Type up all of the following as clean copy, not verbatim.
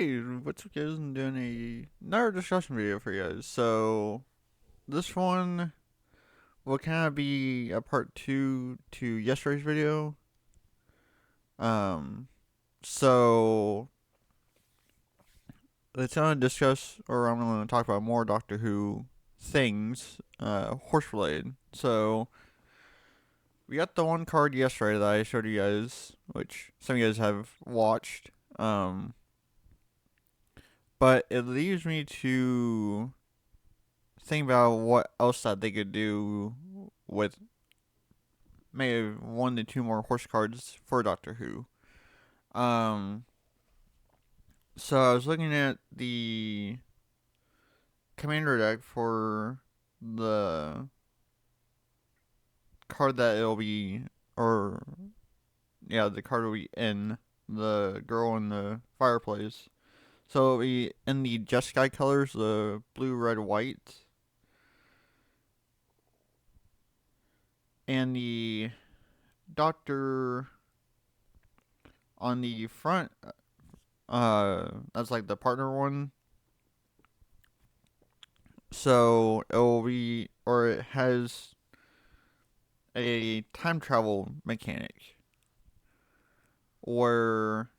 Hey, what's up guys? I'm doing another discussion video for you guys. So, this one will kind of be a part 2 to yesterday's video. Um, so, it's going to discuss, or I'm going to talk about more Doctor Who things, horse related. So, we got the one card yesterday that I showed you guys, which some of you guys have watched. But it leaves me to think about what else that they could do with maybe one to two more horse cards for Doctor Who. Um, so I was looking at the commander deck for the card that it'll be, or yeah, the card will be in the girl in the fireplace. So it'll be in the Jeskai colors, the blue, red, white, and the Doctor on the front. That's like the partner one. So it will be, or it has a time travel mechanic where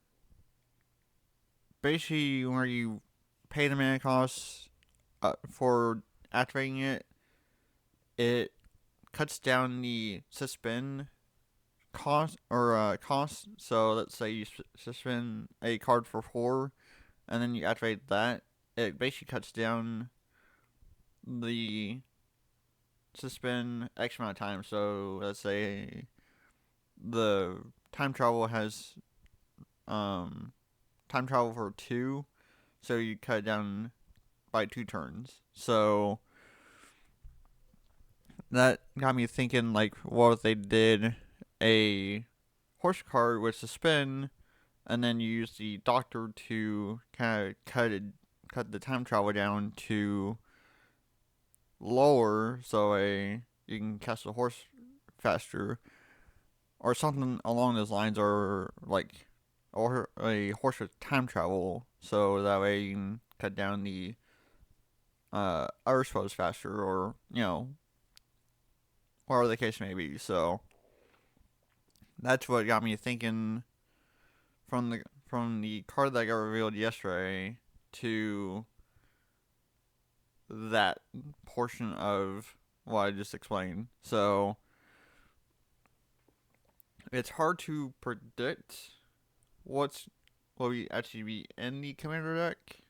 basically where you pay the mana cost for activating it, it cuts down the suspend cost. So let's say you suspend a card for 4, and then you activate that. It basically cuts down the suspend X amount of time. So let's say the time travel has time travel for 2, so you cut it down by 2 turns. So that got me thinking, like, what if they did a horse card with suspend, and then you use the doctor to kind of cut the time travel down to lower, so you can cast a horse faster, or something along those lines, or like, or a horse with time travel, so that way you can cut down the other spells faster, or whatever the case may be. So that's what got me thinking from the card that got revealed yesterday to that portion of what I just explained. So it's hard to predict what's what we actually be in the commander deck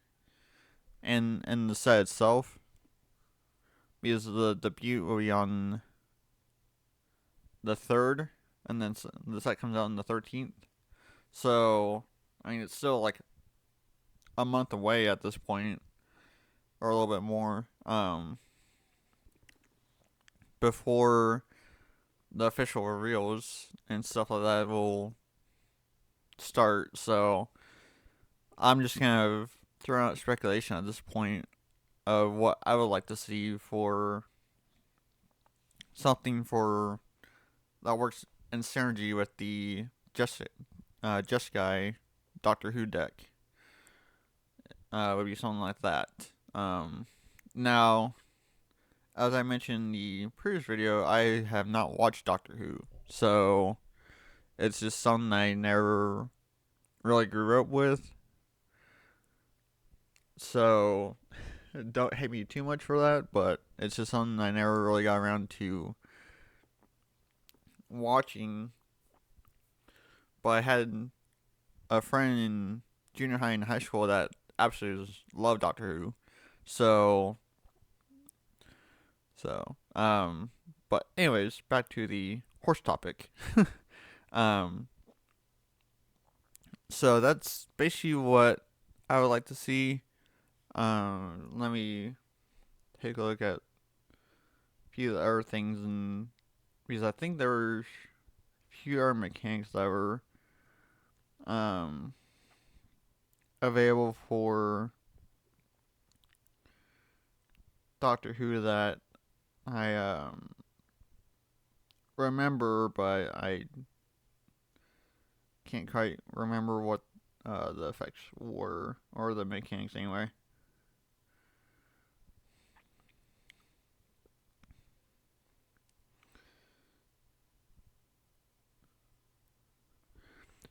and the set itself, because the debut will be on the 3rd, and then the set comes out on the 13th. So I mean, it's still like a month away at this point, or a little bit more, before the official reveals and stuff like that will start. So I'm just kind of throwing out speculation at this point of what I would like to see for something for that works in synergy with the Just Guy Doctor Who deck. Would be something like that. Now, as I mentioned in the previous video, I have not watched Doctor Who, so it's just something I never really grew up with. So don't hate me too much for that, but it's just something I never really got around to watching. But I had a friend in junior high and high school that absolutely loved Doctor Who. So but anyways, back to the horse topic. um so that's basically what I would like to see. Let me take a look at a few other things, and because I think there were a few other mechanics that were um available for Doctor Who that I remember, but I can't quite remember what the effects were, or the mechanics anyway.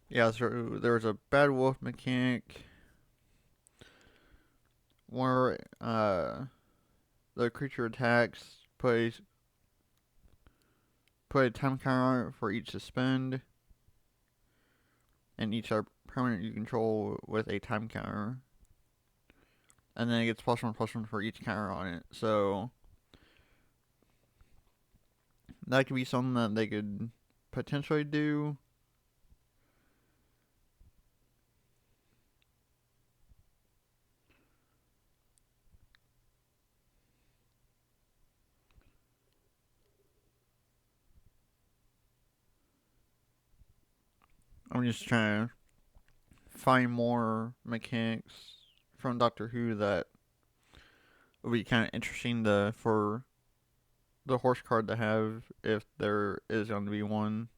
Yeah, so there was a bad wolf mechanic where the creature attacks put a time counter on it for each suspend, and each are permanent you control with a time counter. And then it gets +1/+1 for each counter on it. So that could be something that they could potentially do. I'm just trying to find more mechanics from Doctor Who that would be kind of interesting for the horse card to have if there is going to be one.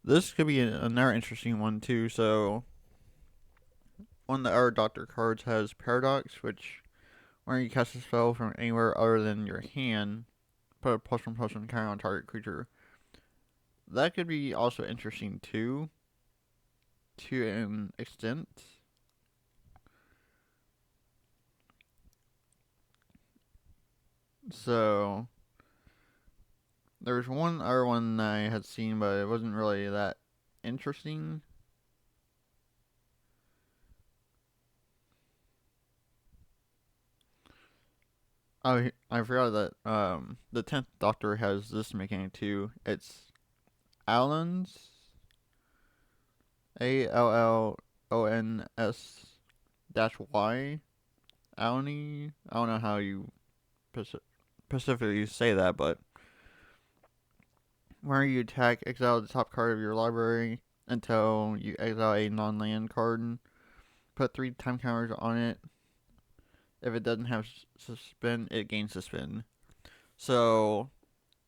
This could be another interesting one too. So one of the other Doctor cards has Paradox, which when you cast a spell from anywhere other than your hand, put a +1/+1 counter on target creature. That could be also interesting too, to an extent. So there's one other one that I had seen, but it wasn't really that interesting. Oh, I forgot that the 10th Doctor has this mechanic too. It's Allens, ALLONS-Y, Alny. I don't know how you specifically say that, but where you attack, exile the top card of your library until you exile a non-land card. Put 3 time counters on it. If it doesn't have suspend, it gains suspend. So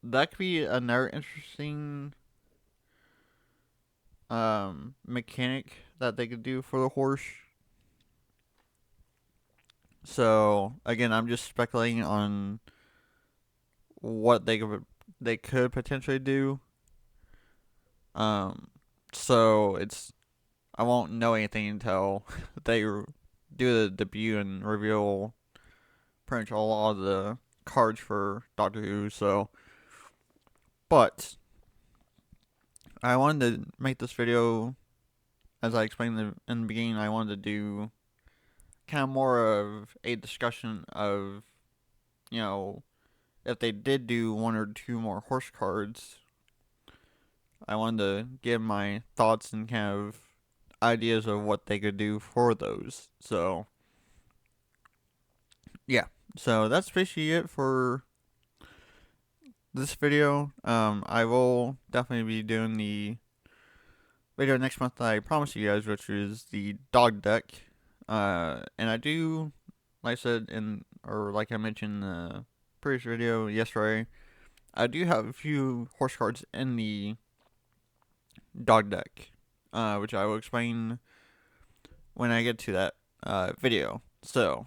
that could be another interesting mechanic that they could do for the horse. So again, I'm just speculating on what they could potentially do. So I won't know anything until they do the debut and reveal pretty much all of the cards for Doctor Who. So, but I wanted to make this video, as I explained in the beginning. I wanted to do kind of more of a discussion of, if they did do 1 or 2 more horse cards. I wanted to give my thoughts and kind of ideas of what they could do for those. So, yeah. So that's basically it for this video. I will definitely be doing the video next month that I promised you guys, which is the dog deck. And I do, like I said like I mentioned in the previous video yesterday, I do have a few horse cards in the dog deck, which I will explain when I get to that video. So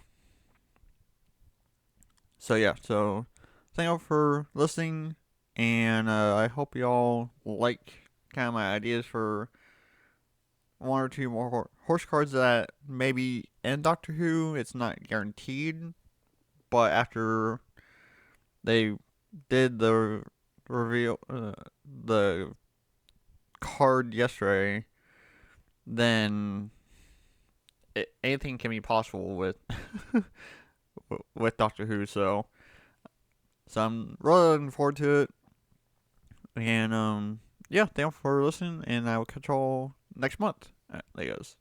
yeah. So thank you for listening, and I hope y'all like kind of my ideas for 1 or 2 more horse cards that maybe in Doctor Who. It's not guaranteed, but after they did the reveal, the card yesterday, then anything can be possible with with Doctor Who. So I'm really looking forward to it. And yeah, thank you for listening, and I will catch y'all next month. There goes.